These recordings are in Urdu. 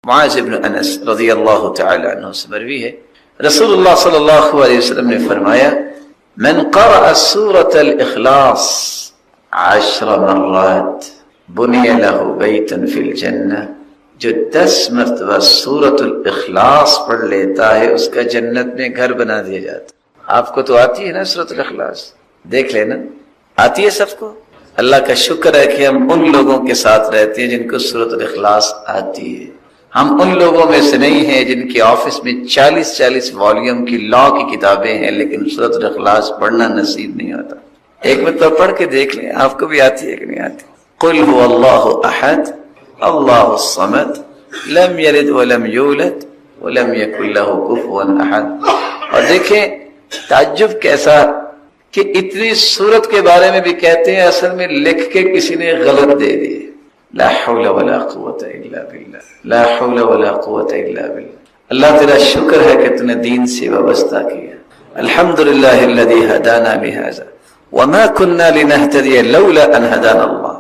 معاذ بن انس رضی اللہ تعالی عنہ سے مروی ہے، رسول اللہ صلی اللہ علیہ وسلم نے فرمایا من قرأ سورة الاخلاص 10 مرات بنی لہ بیتا فی الجنہ، جو 10 مرتبہ سورۃ الاخلاص پڑھ لیتا ہے اس کا جنت میں گھر بنا دیا جاتا ہے۔ آپ کو تو آتی ہے نا سورۃ الاخلاص؟ دیکھ لینا، آتی ہے سب کو؟ اللہ کا شکر ہے کہ ہم ان لوگوں کے ساتھ رہتے ہیں جن کو سورۃ الاخلاص آتی ہے۔ ہم ان لوگوں میں سے نہیں ہیں جن کے آفس میں 40 والیوم کی لا کی کتابیں ہیں لیکن سورۃ الاخلاص پڑھنا نصیب نہیں ہوتا۔ ایک مرتبہ پڑھ کے دیکھ لیں، آپ کو بھی آتی ہے کہ نہیں آتی؟ قل هو اللہ احد اللہ الصمد لم یلد ولم یولد ولم یکن لہ کفوا احد۔ اور دیکھیں تعجب کیسا کہ اتنی سورت کے بارے میں بھی کہتے ہیں اصل میں لکھ کے کسی نے غلط دے دی۔ لا حول ولا قوت الا باللہ، لا حول ولا قوت الا باللہ۔ اللہ تیرا شکر ہے کہ تو نے دین سے وابستہ کیا۔ الحمدللہ الذی ہدانا لہذا وما كنا لنهتدی لولا ان ہدانا اللہ۔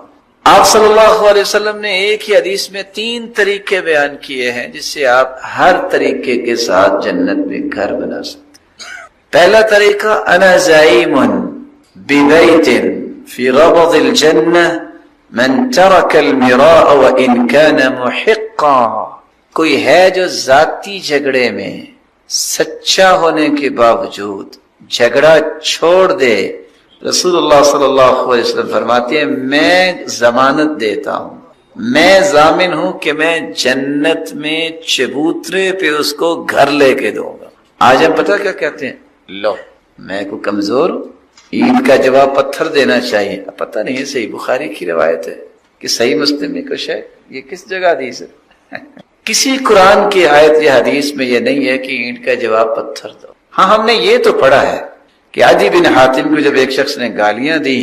آپ صلی اللہ علیہ وسلم نے ایک ہی حدیث میں 3 طریقے بیان کیے ہیں جس سے آپ ہر طریقے کے ساتھ جنت میں گھر بنا سکتے۔ پہلا طریقہ انا زعیم ببیت فی ربض الجنہ من ترک المراء وان کان محقا۔ کوئی ہے جو ذاتی جھگڑے میں سچا ہونے کے باوجود جھگڑا چھوڑ دے، رسول اللہ صلی اللہ علیہ وسلم فرماتے ہیں میں ضمانت دیتا ہوں، میں ضامن ہوں کہ میں جنت میں چبوترے پہ اس کو گھر لے کے دوں گا۔ آج ہم پتہ کیا کہتے ہیں؟ لو میں کو کمزور ہوں، عید کا جواب پتھر دینا چاہیے۔ اب پتہ نہیں ہے صحیح بخاری کی روایت ہے کہ صحیح مسلم میں کچھ ہے، یہ کس جگہ حدیث ہے؟ کسی قرآن کی آیت یا حدیث میں یہ نہیں ہے کہ اینٹ کا جواب پتھر دو۔ ہاں ہم نے یہ تو پڑھا ہے کہ عدی بن حاتم کو جب ایک شخص نے گالیاں دی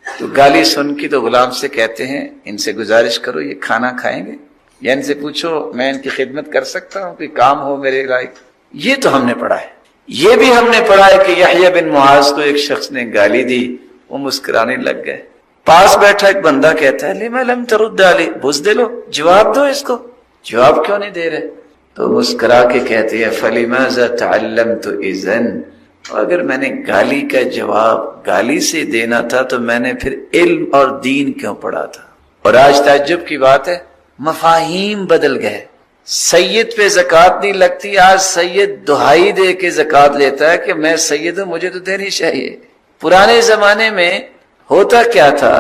تو گالی سن کی تو غلام سے کہتے ہیں ان سے گزارش کرو یہ کھانا کھائیں گے، یا ان سے پوچھو میں ان کی خدمت کر سکتا ہوں، کوئی کام ہو میرے لائق۔ یہ تو ہم نے پڑھا ہے۔ یہ بھی ہم نے پڑھا ہے کہ یحییٰ بن معاذ کو ایک شخص نے گالی دی، وہ مسکرانے لگ گئے۔ پاس بیٹھا ایک بندہ کہتا ہے لما لم ترد علی، بزدلو جواب دو اس کو، جواب کیوں نہیں دے رہے؟ تو مسکرا کے کہتے ہیں فلماذا تعلمت اذن، اگر میں نے گالی کا جواب گالی سے دینا تھا تو میں نے پھر علم اور دین کیوں پڑھا تھا؟ اور آج تعجب کی بات ہے مفاہیم بدل گئے۔ سید پہ زکوٰۃ نہیں لگتی، آج سید دہائی دے کے زکوٰۃ لیتا ہے کہ میں سید ہوں مجھے تو دینی چاہیے۔ پرانے زمانے میں ہوتا کیا تھا،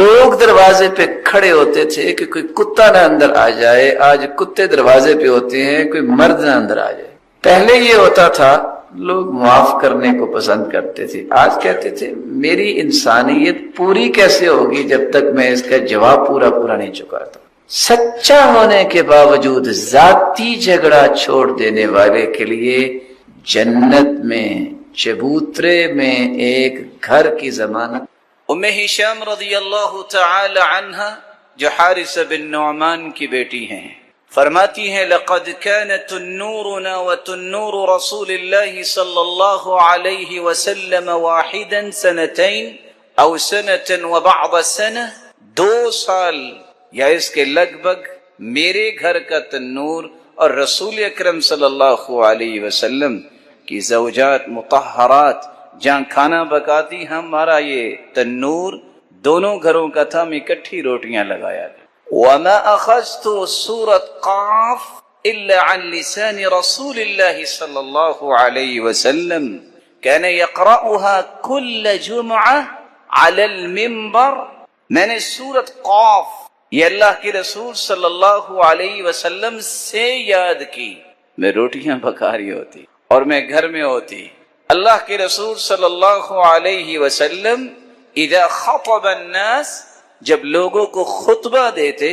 لوگ دروازے پہ کھڑے ہوتے تھے کہ کوئی کتا نہ اندر آ جائے، آج کتے دروازے پہ ہوتے ہیں کوئی مرد نہ اندر آ جائے۔ پہلے یہ ہوتا تھا لوگ معاف کرنے کو پسند کرتے تھے، آج کہتے تھے میری انسانیت پوری کیسے ہوگی جب تک میں اس کا جواب پورا نہیں چکاتا۔ سچا ہونے کے باوجود ذاتی جھگڑا چھوڑ دینے والے کے لیے جنت میں چبوترے میں ایک گھر کی ضمانت۔ ام ہشام رضی اللہ تعالی عنہا جو حارث بن نعمان کی بیٹی ہیں، فرماتی ہیں لقد كانت تنورنا وتنور رسول اللہ صلی اللہ علیہ وسلم واحدا سنتين او سنة وبعض سنة، 2 سال یا اس کے لگ بھگ میرے گھر کا تنور اور رسول اکرم صلی اللہ علیہ وسلم کی زوجات مطہرات جہاں کھانا پکاتی، ہمارا یہ تنور دونوں گھروں کا تھا، ہم اکٹھی روٹیاں لگایا۔ وما اخذت سورة قاف الا عن لسان رسول اللہ صلی اللہ علیہ وسلم كان يقرأها كل جمعة على المنبر۔ میں نے سورة قاف یہ اللہ کے رسول صلی اللہ علیہ وسلم سے یاد کی، میں روٹیاں پکا رہی ہوتی اور میں گھر میں ہوتی، اللہ کے رسول صلی اللہ علیہ وسلم اذا خطب الناس جب لوگوں کو خطبہ دیتے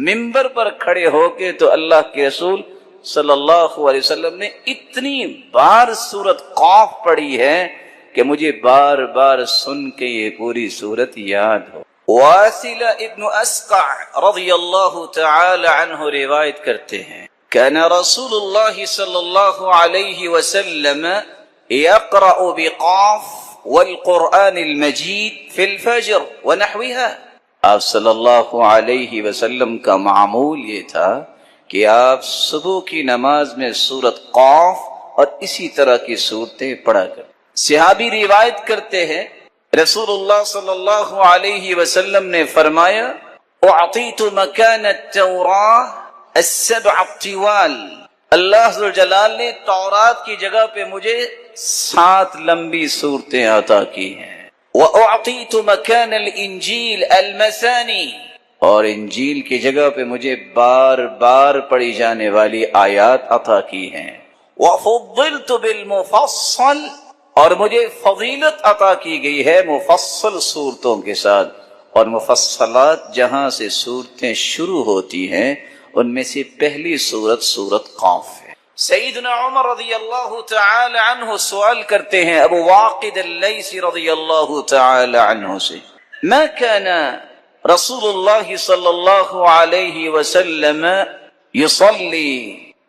منبر پر کھڑے ہو کے تو اللہ کے رسول صلی اللہ علیہ وسلم نے اتنی بار سورت قاف پڑھی ہے کہ مجھے بار بار سن کے یہ پوری سورت یاد ہو۔ واصل ابن اسقع رضی اللہ تعالی عنہ روایت کرتے ہیں كان رسول اللہ صلی اللہ علیہ وسلم يقرأ بقاف والقرآن المجید في الفجر ونحوها۔ آپ صلی اللہ علیہ وسلم کا معمول یہ تھا کہ آپ صبح کی نماز میں سورت قاف اور اسی طرح کی صورتیں پڑھا کر۔ صحابی روایت کرتے ہیں رسول اللہ صلی اللہ علیہ وسلم نے فرمایا اعطیت مکان التوراۃ السبع الطوال، اللہ عز و جلال نے تورات کی جگہ پہ مجھے 7 لمبی صورتیں عطا کی ہیں۔ وَأُعْطِيتُ مَكَانَ الْإِنْجِيلِ الْمَثَانِي، اور انجیل کی جگہ پہ مجھے بار بار پڑھی جانے والی آیات عطا کی ہیں۔ وَفُضِّلْتُ بِالْمُفَصَّلِ، اور مجھے فضیلت عطا کی گئی ہے مفصل صورتوں کے ساتھ، اور مفصلات جہاں سے صورتیں شروع ہوتی ہیں ان میں سے پہلی صورت سورت قاف ہے۔ سیدنا عمر رضی اللہ تعالی عنہ سوال کرتے ہیں ابو واقد اللیثی رضی اللہ تعالی عنہ سے، ما كان رسول اللہ صلی اللہ علیہ وسلم یصلی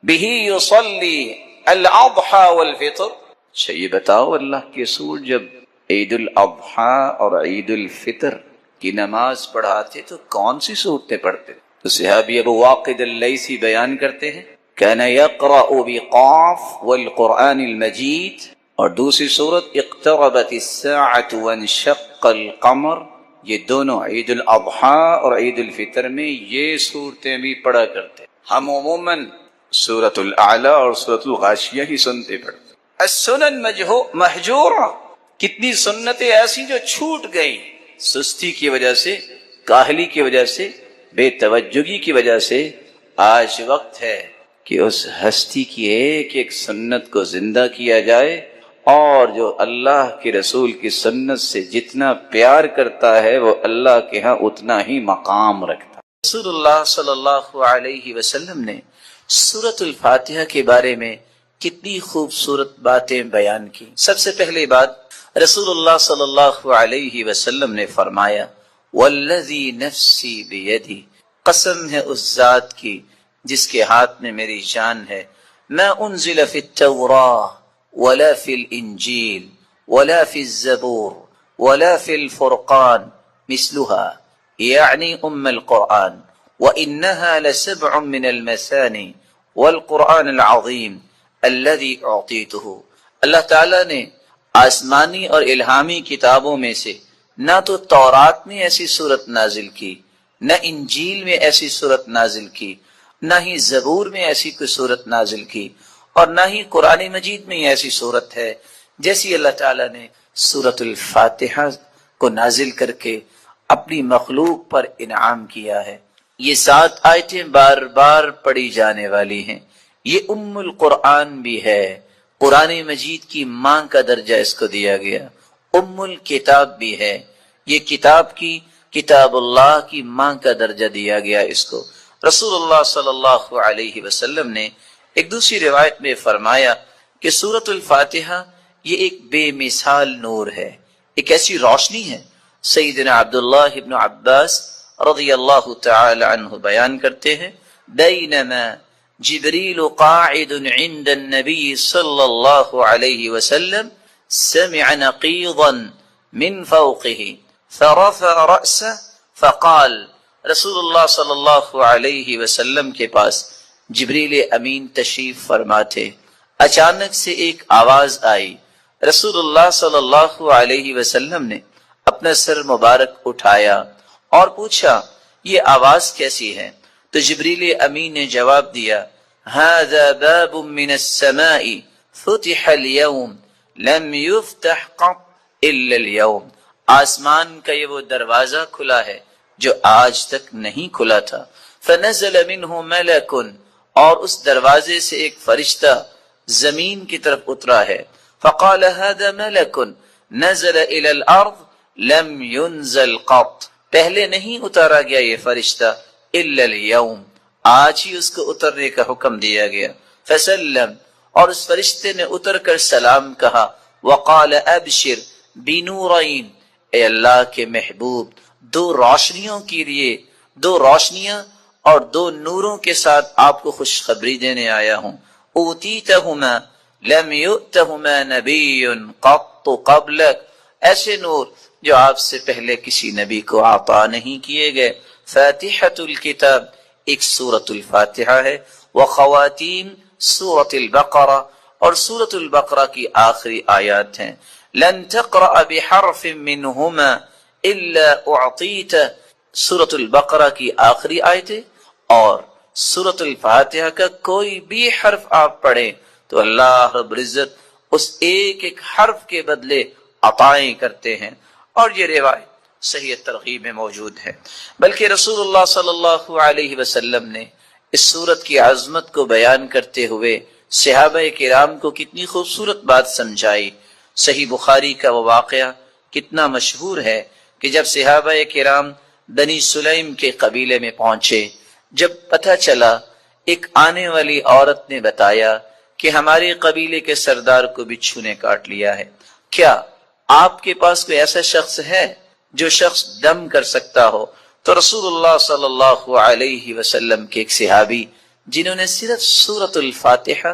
به یصلی الاضحى والفطر، اچھا یہ بتاؤ اللہ کے رسول جب عید الاضحیٰ اور عید الفطر کی نماز پڑھاتے تو کون سی صورتیں پڑھتے؟ تو صحابی ابو واقد اللیثی بیان کرتے ہیں كان يقرأ بقاف والقرآن المجید، اور دوسری صورت اقتربت الساعة وانشق القمر، یہ دونوں عید الاضحیٰ اور عید الفطر میں یہ صورتیں بھی پڑھا کرتے۔ ہم عموماً سورۃ الاعلی اور سورۃ الغاشیہ ہی سنتے پڑھتے۔ السنن محجورہ، کتنی سنتیں ایسی جو چھوٹ گئی سستی کی وجہ سے، کاہلی کی وجہ سے، بے توجہی کی وجہ سے۔ آج وقت ہے کہ اس ہستی کی ایک ایک سنت کو زندہ کیا جائے، اور جو اللہ کے رسول کی سنت سے جتنا پیار کرتا ہے وہ اللہ کے ہاں اتنا ہی مقام رکھتا ہے۔ رسول اللہ صلی اللہ علیہ وسلم نے سورۃ الفاتحہ کے بارے میں کتنی خوبصورت باتیں بیان کی۔ سب سے پہلی بات رسول اللہ صلی اللہ علیہ وسلم نے فرمایا والذی نفسی بیدی، قسم ہے اس ذات کی جس کے ہاتھ میں میری جان ہے، ما انزل فی التوراۃ ولا فی الانجیل ولا فی الزبور ولا فی الفرقان مثلها یعنی القرآن، وإنها لسبع من المثانی والقرآن العظیم الذي اعطیته۔ اللہ تعالیٰ نے آسمانی اور الہامی کتابوں میں سے نہ تو تورات میں ایسی صورت نازل کی، نہ انجیل میں ایسی صورت نازل کی، نہ ہی زبور میں ایسی کوئی صورت نازل کی، اور نہ ہی قرآن مجید میں ایسی صورت ہے جیسی اللہ تعالیٰ نے سورۃ الفاتحہ کو نازل کر کے اپنی مخلوق پر انعام کیا ہے۔ یہ 7 آیتیں بار بار پڑھی جانے والی ہیں، یہ القرآن بھی ہے، قرآن مجید کی ماں کا درجہ اس کو دیا گیا، الکتاب بھی ہے، یہ کتاب اللہ کی ماں کا درجہ دیا گیا اس کو۔ رسول اللہ صلی اللہ علیہ وسلم نے ایک دوسری روایت میں فرمایا کہ سورۃ الفاتحہ یہ ایک بے مثال نور ہے، ایک ایسی روشنی ہے۔ سیدنا عبداللہ ابن عباس رضی اللہ تعالی عنہ بیان کرتے ہیں بینما جبریل قاعد عند النبی صلی اللہ علیہ وسلم سمع نقیضا من فوقه فرفع رأسه فقال، رسول اللہ صلی اللہ علیہ وسلم کے پاس جبریل امین تشریف فرما تھے، اچانک سے ایک آواز آئی، رسول اللہ صلی اللہ علیہ وسلم نے اپنا سر مبارک اٹھایا اور پوچھا یہ آواز کیسی ہے؟ تو جبریل امین نے جواب دیا هذا باب من السماء فتح اليوم لم يفتح قط الا اليوم، آسمان کا یہ وہ دروازہ کھلا ہے جو آج تک نہیں کھلا تھا۔ فنزل منه ملک، اور اس دروازے سے ایک فرشتہ زمین کی طرف اترا ہے۔ فقال هذا ملک نزل الى الارض لم ينزل قط، پہلے نہیں اتارا گیا یہ فرشتہ الا اليوم، آج ہی اس کو اترنے کا حکم دیا گیا۔ فسلم، اور اس فرشتے نے اتر کر سلام کہا۔ وقال ابشر بنورین، اے اللہ کے محبوب 2 روشنیوں کے لیے، 2 روشنیاں اور 2 نوروں کے ساتھ آپ کو خوشخبری دینے آیا ہوں۔ اوتیتہما لم یؤتہما نبی قط قبلک، ایسے نور جو آپ سے پہلے کسی نبی کو عطا نہیں کیے گئے۔ فاتحۃ الکتاب ایک سورۃ الفاتحہ ہے، وخواتیم سورۃ البقرہ، اور سورۃ البقرہ کی آخری آیات ہیں، لن تقرأ بحرف منہما الا اعطیت، سورۃ البقرہ کی آخری آیتیں اور سورۃ الفاتحہ کا کوئی بھی حرف آپ پڑھیں تو اللہ رب العزت اس ایک ایک حرف کے بدلے عطائیں کرتے ہیں۔ اور یہ روایت صحیح ترغیب میں موجود ہے، بلکہ رسول اللہ صلی اللہ علیہ وسلم نے اس سورت کی عظمت کو بیان کرتے ہوئے صحابہ کرام کو کتنی خوبصورت بات سمجھائی۔ صحیح بخاری کا وہ واقعہ کتنا مشہور ہے کہ جب صحابہ کرام بنی سلیم کے قبیلے میں پہنچے، جب پتہ چلا ایک آنے والی عورت نے بتایا کہ ہمارے قبیلے کے سردار کو بچھو نے کاٹ لیا ہے، کیا آپ کے پاس کوئی ایسا شخص ہے جو شخص دم کر سکتا ہو؟ تو رسول اللہ صلی اللہ علیہ وسلم کے ایک صحابی جنہوں نے صرف سورۃ الفاتحہ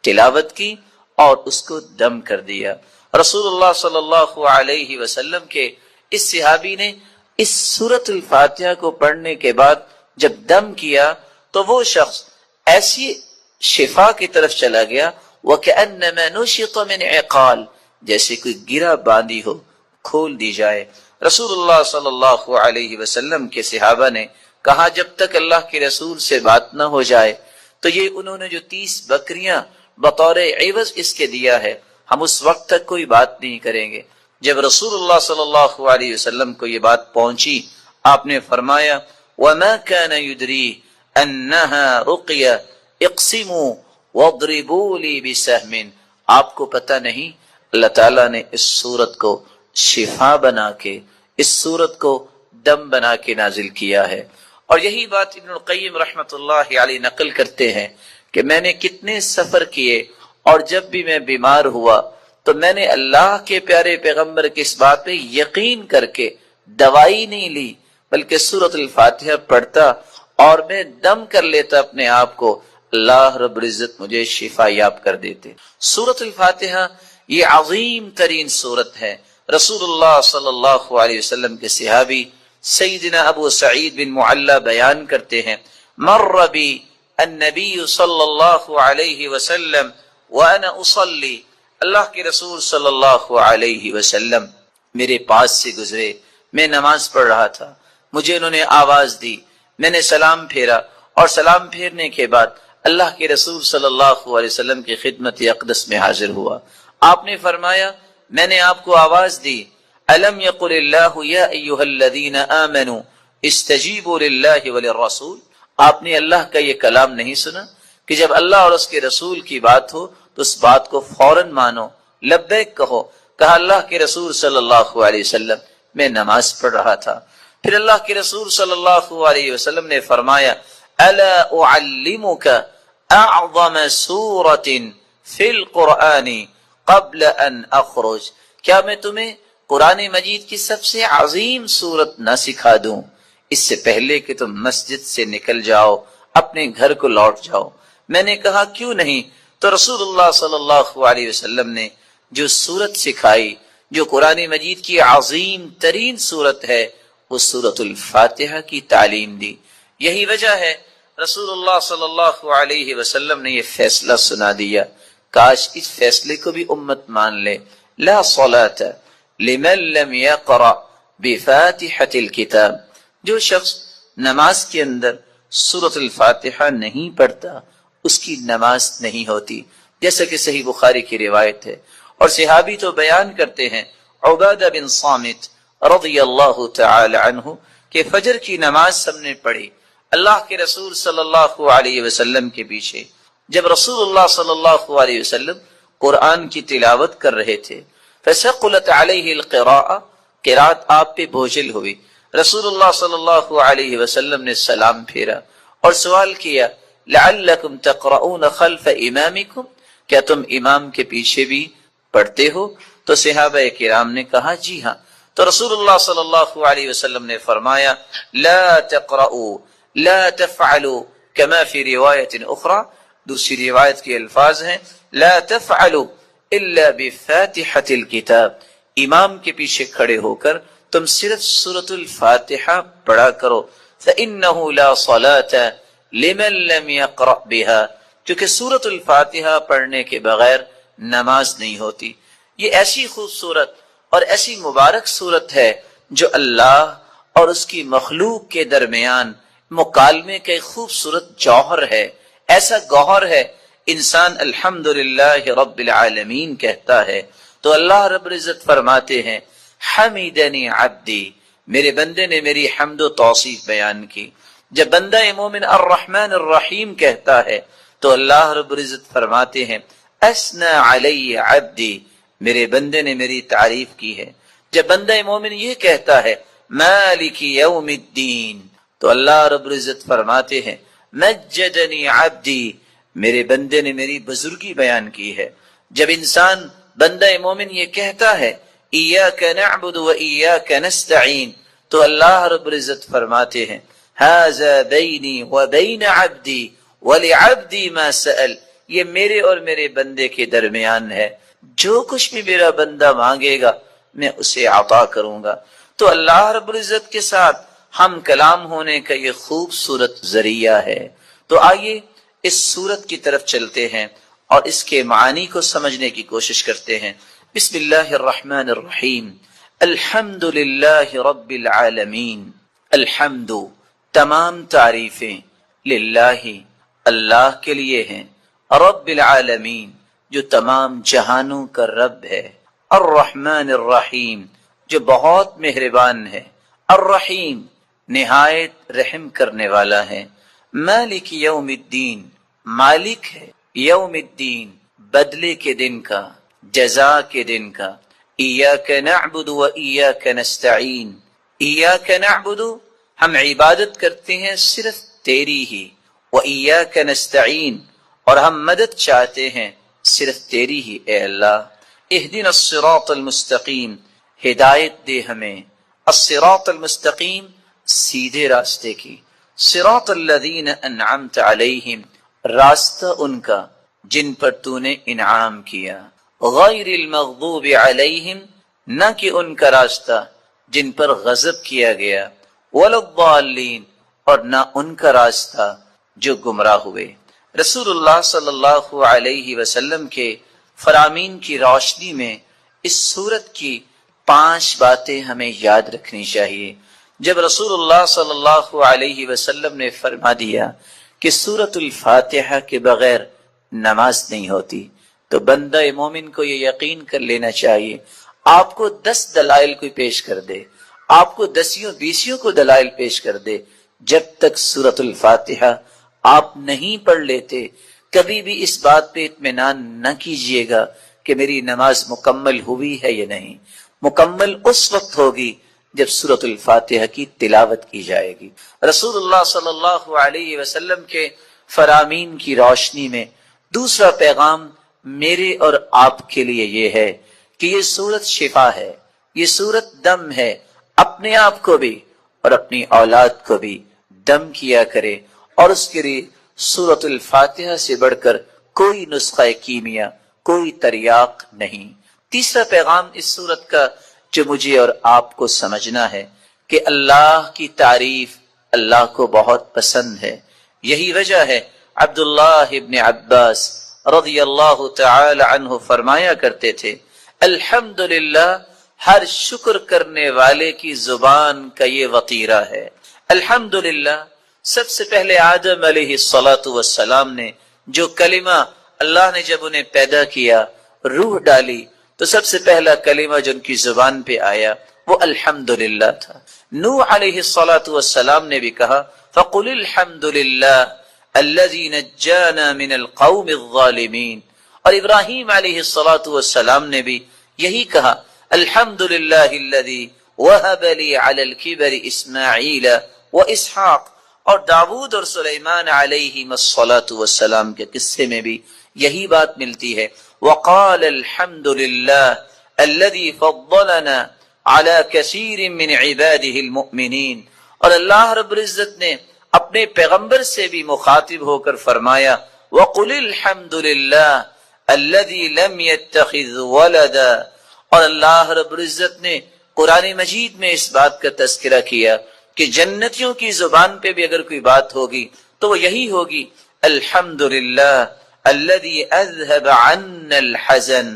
تلاوت کی اور اس کو دم کر دیا، رسول اللہ صلی اللہ علیہ وسلم کے اس صحابی نے اس سورۃ الفاتحہ کو پڑھنے کے بعد جب دم کیا تو وہ شخص ایسی شفا کی طرف چلا گیا، وَكَأَنَّمَا نُشِطَ مِنْ عِقَالٍ، جیسے کوئی گرہ باندھی ہو کھول دی جائے۔ رسول اللہ صلی اللہ علیہ وسلم کے صحابہ نے کہا جب تک اللہ کے رسول سے بات نہ ہو جائے تو یہ انہوں نے جو 30 بکریاں بطور عوض اس کے دیا ہے ہم اس وقت تک کوئی بات نہیں کریں گے۔ جب رسول اللہ صلی اللہ علیہ وسلم کو یہ بات پہنچی، آپ نے فرمایا وَمَا كَانَ يُدْرِي أَنَّهَا رُقْيَ اقسموا واضربوا لي بسهم، آپ کو پتہ نہیں اللہ تعالیٰ نے اس سورت کو شفا بنا کے، اس سورت کو دم بنا کے نازل کیا ہے۔ اور یہی بات ابن القیم رحمۃ اللہ علیہ نقل کرتے ہیں کہ میں نے کتنے سفر کیے اور جب بھی میں بیمار ہوا تو میں نے اللہ کے پیارے پیغمبر کی اس بات پہ یقین کر کے دوائی نہیں لی بلکہ سورۃ الفاتحہ پڑھتا اور میں دم کر لیتا اپنے آپ کو، اللہ رب العزت مجھے شفا یاب کر دیتے۔ سورۃ الفاتحہ یہ عظیم ترین سورت ہے۔ رسول اللہ صلی اللہ علیہ وسلم کے صحابی سیدنا ابو سعید بن معلی بیان کرتے ہیں، مر بی النبی صلی اللہ علیہ وسلم وانا اصلی، اللہ کے رسول صلی اللہ علیہ وسلم میرے پاس سے گزرے، میں نماز پڑھ رہا تھا، مجھے انہوں نے آواز دی، میں نے سلام پھیرا اور سلام پھیرنے کے بعد اللہ کے رسول صلی اللہ علیہ وسلم کی خدمت اقدس میں حاضر ہوا۔ آپ نے فرمایا میں نے آپ کو آواز دی، الم یقل اللہ یا ایھا الذین آمنوا استجیبوا للہ وللرسول، آپ نے اللہ کا یہ کلام نہیں سنا کہ جب اللہ اور اس کے رسول کی بات ہو تو اس بات کو فوراً مانو، لبیک کہو۔ کہا اللہ کے رسول صلی اللہ علیہ وسلم میں نماز پڑھ رہا تھا، پھر اللہ کے رسول صلی اللہ علیہ وسلم نے فرمایا الا اعلمک اعظم سورۃ فی القرآن قبل ان اخرج، کیا میں تمہیں قرآن مجید کی سب سے عظیم سورت نہ سکھا دوں اس سے پہلے کہ تم مسجد سے نکل جاؤ، اپنے گھر کو لوٹ جاؤ؟ میں نے کہا کیوں نہیں؟ تو رسول اللہ صلی اللہ علیہ وسلم نے جو سورت سکھائی، جو قرآن مجید کی عظیم ترین سورت ہے، وہ سورۃ الفاتحہ کی تعلیم دی۔ یہی وجہ ہے رسول اللہ صلی اللہ علیہ وسلم نے یہ فیصلہ سنا دیا، کاش اس فیصلے کو بھی امت مان لے، لا صلاۃ لمن لم یقرأ بفاتحۃ الکتاب، جو شخص نماز کے اندر سورۃ الفاتحہ نہیں پڑھتا اس کی نماز نہیں ہوتی، جیسا کہ صحیح بخاری کی روایت ہے۔ اور صحابی تو بیان کرتے ہیں، عبادہ بن صامت رضی اللہ تعالی عنہ کہ فجر کی نماز ہم نے پڑھی اللہ کے رسول صلی اللہ علیہ وسلم کے پیچھے، جب رسول اللہ صلی اللہ علیہ وسلم قرآن کی تلاوت کر رہے تھے، فثقلت علیہ القراءہ، قرات آپ پہ بوجھل ہوئی، رسول اللہ صلی اللہ علیہ وسلم نے سلام پھیرا اور سوال کیا لعلکم تقرؤون خلف امامکم، کیا تم امام کے پیچھے بھی پڑھتے ہو؟ تو صحابہ کرام نے کہا جی ہاں۔ تو رسول اللہ صلی اللہ علیہ وسلم نے فرمایا لا تقرؤوا لا تفعلوا كما في روایت اخرى، دوسری روایت کے الفاظ ہیں لا تفعلوا الا بفاتحة الكتاب، امام کے پیچھے کھڑے ہو کر تم صرف سورۃ الفاتحہ پڑھا کرو، فإنه لا صلاة لمن لم يقرأ بها، کیونکہ سورۃ الفاتحہ پڑھنے کے بغیر نماز نہیں ہوتی۔ یہ ایسی خوبصورت اور ایسی مبارک سورت ہے جو اللہ اور اس کی مخلوق کے درمیان مکالمے کا ایک خوبصورت جوہر ہے، ایسا گوہر ہے۔ انسان الحمدللہ رب العالمین کہتا ہے تو اللہ رب العزت فرماتے ہیں حمیدنی عبدی، میرے بندے نے میری حمد و توصیف بیان کی۔ جب بندہ مومن الرحمن الرحیم کہتا ہے تو اللہ رب العزت فرماتے ہیں اثنى علی عبدی، میرے بندے نے میری تعریف کی ہے۔ جب بندہ مومن یہ کہتا ہے مالک یوم الدین تو اللہ رب العزت فرماتے ہیں مجدنی عبدی، میرے بندے نے میری بزرگی بیان کی ہے۔ جب انسان بندہ مومن یہ کہتا ہے ایاک نعبد و ایاک نستعین تو اللہ رب العزت فرماتے ہیں ھذا بینی و بین عبدی ولعبدی ما سأل، یہ میرے اور میرے بندے کے درمیان ہے، جو کچھ بھی میرا بندہ مانگے گا میں اسے عطا کروں گا۔ تو اللہ رب العزت کے ساتھ ہم کلام ہونے کا یہ خوبصورت ذریعہ ہے۔ تو آئیے اس سورت کی طرف چلتے ہیں اور اس کے معانی کو سمجھنے کی کوشش کرتے ہیں۔ بسم اللہ الرحمن الرحیم، الحمد للہ رب العالمین، الحمد تمام تعریفیں، للہ اللہ کے لیے ہیں، رب العالمین جو تمام جہانوں کا رب ہے، الرحمن الرحیم جو بہت مہربان ہے، الرحیم نہایت رحم کرنے والا ہے، مالک یوم الدین مالک ہے یوم الدین بدلے کے دن کا، جزا کے دن کا، ایاک نعبد و ایاک نستعین، ایاک نعبد ہم عبادت کرتے ہیں صرف تیری ہی، و ایاک نستعین اور ہم مدد چاہتے ہیں صرف تیری ہی اے اللہ۔ اہدنا الصراط المستقیم، ہدایت دے ہمیں، الصراط المستقیم سیدھے راستے کی، صراط الذین انعمت علیہم راستہ ان کا جن پر تو نے انعام کیا، غیر المغضوب علیہم نہ کہ ان کا راستہ جن پر غضب کیا گیا، ولا الضالین اور نہ ان کا راستہ جو گمراہ ہوئے۔ رسول اللہ صلی اللہ علیہ وسلم کے فرامین کی روشنی میں اس سورت کی 5 باتیں ہمیں یاد رکھنی چاہیے۔ جب رسول اللہ صلی اللہ علیہ وسلم نے فرما دیا کہ سورۃ الفاتحہ کے بغیر نماز نہیں ہوتی تو بندہ مومن کو یہ یقین کر لینا چاہیے، آپ کو 10 دلائل کوئی پیش کر دے، آپ کو 10 کو دلائل پیش کر دے، جب تک سورۃ الفاتحہ آپ نہیں پڑھ لیتے کبھی بھی اس بات پہ اطمینان نہ کیجیے گا کہ میری نماز مکمل ہوئی ہے یا نہیں۔ مکمل اس وقت ہوگی جب سورۃ الفاتحہ کی تلاوت کی جائے گی۔ رسول اللہ صلی اللہ علیہ وسلم کے فرامین کی روشنی میں دوسرا پیغام میرے اور آپ کے لیے یہ ہے کہ یہ سورت شفا ہے، یہ سورت دم ہے، اپنے آپ کو بھی اور اپنی اولاد کو بھی دم کیا کرے، اور اس کے لیے سورۃ الفاتحہ سے بڑھ کر کوئی نسخہ کیمیا، کوئی تریاق نہیں۔ تیسرا پیغام اس سورت کا جو مجھے اور آپ کو سمجھنا ہے کہ اللہ کی تعریف اللہ کو بہت پسند ہے۔ یہی وجہ ہے عبداللہ ابن عباس رضی اللہ تعالی عنہ فرمایا کرتے تھے الحمدللہ ہر شکر کرنے والے کی زبان کا یہ وطیرہ ہے۔ الحمدللہ سب سے پہلے آدم علیہ السلام نے جو کلمہ اللہ نے جب انہیں پیدا کیا، روح ڈالی، تو سب سے پہلا کلمہ جو ان کی زبان پہ آیا وہ الحمدللہ تھا۔ نوح علیہ السلام نے بھی کہا فَقُلِ الْحَمْدُ لِلَّهِ الَّذِي نَجَّانَا مِنَ الْقَوْمِ الظَّالِمِينَ، اور ابراہیم علیہ السلام نے بھی یہی کہا الحمدللہ الذی وہب لی علی الکبر اسماعیل و اسحاق، اور داود اور سلیمان علیہ السلام کے قصے میں بھی یہی بات ملتی ہے وقال الحمدللہ الذی فضلنا علی کثیر من عباده المؤمنین، اور اللہ رب العزت نے اپنے پیغمبر سے بھی مخاطب ہو کر فرمایا وقل الحمدللہ الذی لم يتخذ ولدا، اور اللہ رب العزت نے قرآن مجید میں اس بات کا تذکرہ کیا کہ جنتیوں کی زبان پہ بھی اگر کوئی بات ہوگی تو وہ یہی ہوگی الحمدللہ الذی اذهب عنا الحزن،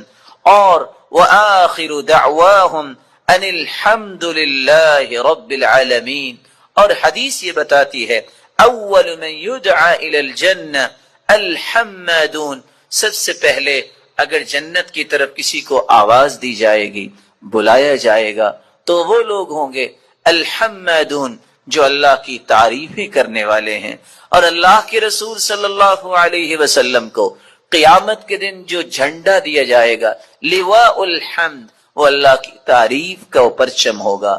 اور وآخر دعواہم ان الحمد للہ رب العالمین. اور حدیث یہ بتاتی ہے اول من یدعى الى الجنہ الحمادون، سب سے پہلے اگر جنت کی طرف کسی کو آواز دی جائے گی، بلایا جائے گا، تو وہ لوگ ہوں گے الحمادون جو اللہ کی تعریفیں کرنے والے ہیں. اور اللہ کے رسول صلی اللہ علیہ وسلم کو قیامت کے دن جو جھنڈا دیا جائے گا لواء الحمد، وہ اللہ کی تعریف کا پرچم ہوگا.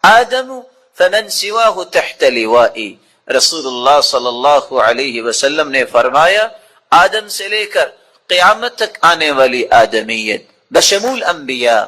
آدم فمن سواہ تحت لوائی، رسول اللہ صلی اللہ علیہ وسلم نے فرمایا آدم سے لے کر قیامت تک آنے والی آدمیت بشمول انبیاء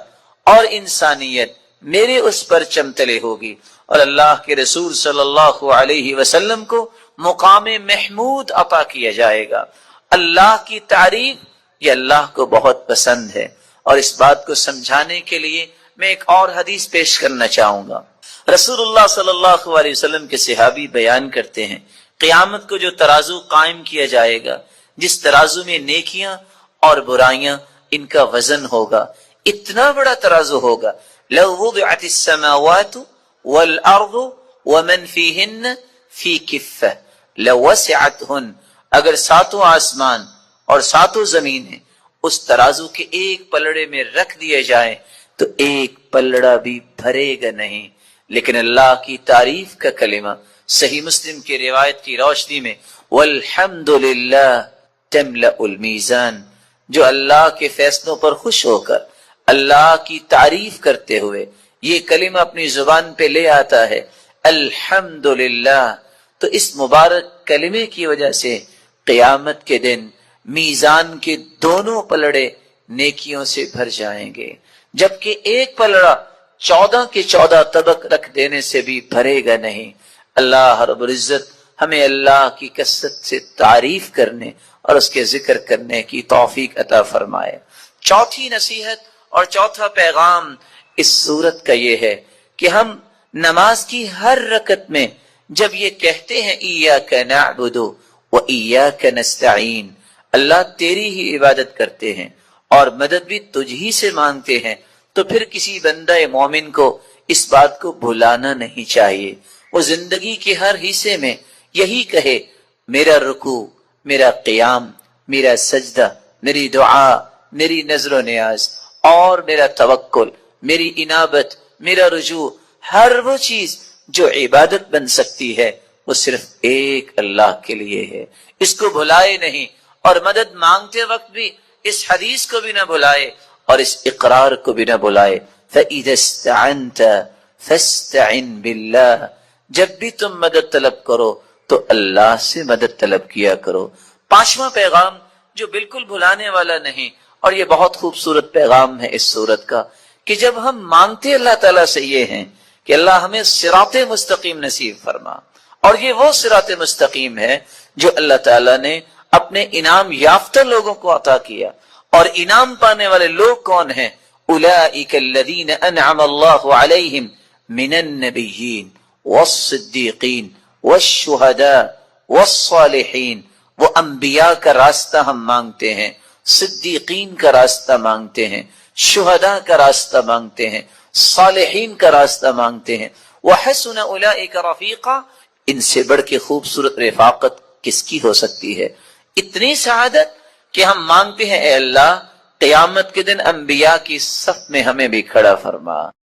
اور انسانیت میرے اس پرچم تلے ہوگی. اور اللہ کے رسول صلی اللہ علیہ وسلم کو مقام محمود عطا کیا جائے گا. اللہ کی تعریف یہ اللہ کو بہت پسند ہے. اور اس بات کو سمجھانے کے لیے میں ایک اور حدیث پیش کرنا چاہوں گا. رسول اللہ صلی اللہ علیہ وسلم کے صحابی بیان کرتے ہیں قیامت کو جو ترازو قائم کیا جائے گا، جس ترازو میں نیکیاں اور برائیاں ان کا وزن ہوگا، اتنا بڑا ترازو ہوگا. لو وضعت السماوات والارض ومن فیہن فی کفہ لوسعتہن، اگر ساتوں آسمان اور ساتوں زمینیں اس ترازو کے ایک پلڑے میں رکھ دیے جائیں تو ایک پلڑا بھی بھرے گا نہیں. لیکن اللہ کی تعریف کا کلمہ صحیح مسلم کی روایت کی روشنی میں والحمدللہ تملأ المیزان، جو اللہ کے فیصلوں پر خوش ہو کر اللہ کی تعریف کرتے ہوئے یہ کلمہ اپنی زبان پہ لے آتا ہے الحمدللہ، تو اس مبارک کلمے کی وجہ سے قیامت کے دن میزان کے دونوں پلڑے نیکیوں سے بھر جائیں گے، جبکہ ایک پلڑا 14 کے 14 طبق رکھ دینے سے بھی بھرے گا نہیں. اللہ رب العزت ہمیں اللہ کی کثرت سے تعریف کرنے اور اس کے ذکر کرنے کی توفیق عطا فرمائے. چوتھی نصیحت اور چوتھا پیغام اس سورت کا یہ ہے کہ ہم نماز کی ہر رکعت میں جب یہ کہتے ہیں ایاک نعبد و ایاک نستعین، اللہ تیری ہی عبادت کرتے ہیں اور مدد بھی تجھ ہی سے مانگتے ہیں، تو پھر کسی بندہ مومن کو اس بات کو بھلانا نہیں چاہیے. وہ زندگی کے ہر حصے میں یہی کہے میرا رکوع، میرا قیام، میرا سجدہ، میری دعا، میری نظر و نیاز اور میرا توکل، میری انابت، میرا رجوع، ہر وہ چیز جو عبادت بن سکتی ہے وہ صرف ایک اللہ کے لیے ہے. اس کو بھلائے نہیں، اور مدد مانگتے وقت بھی اس حدیث کو بھی نہ بھلائے اور اس اقرار کو بھی نہ بھلائے. فَإِذَا اسْتَعَنْتَ فَاسْتَعِنْ بِاللَّهِ، جب بھی تم مدد طلب کرو تو اللہ سے مدد طلب کیا کرو. پانچواں پیغام جو بالکل بھلانے والا نہیں، اور یہ بہت خوبصورت پیغام ہے اس سورت کا، کہ جب ہم مانگتے اللہ تعالیٰ سے یہ ہیں کہ اللہ ہمیں صراط مستقیم نصیب فرما، اور یہ وہ صراط مستقیم ہے جو اللہ تعالیٰ نے اپنے انعام یافتہ لوگوں کو عطا کیا. اور انعام پانے والے لوگ کون ہیں؟ اولئک الذین انعم اللہ علیہم من النبیین والصدیقین والشہداء والصالحین. وہ انبیاء کا راستہ ہم مانگتے ہیں، صدیقین کا راستہ مانگتے ہیں، شہداء کا راستہ مانگتے ہیں، صالحین کا راستہ مانگتے ہیں. وحسن اولئک رفیقا، ان سے بڑھ کے خوبصورت رفاقت کس کی ہو سکتی ہے؟ اتنی سعادت کہ ہم مانگتے ہیں اے اللہ قیامت کے دن انبیاء کی صف میں ہمیں بھی کھڑا فرما.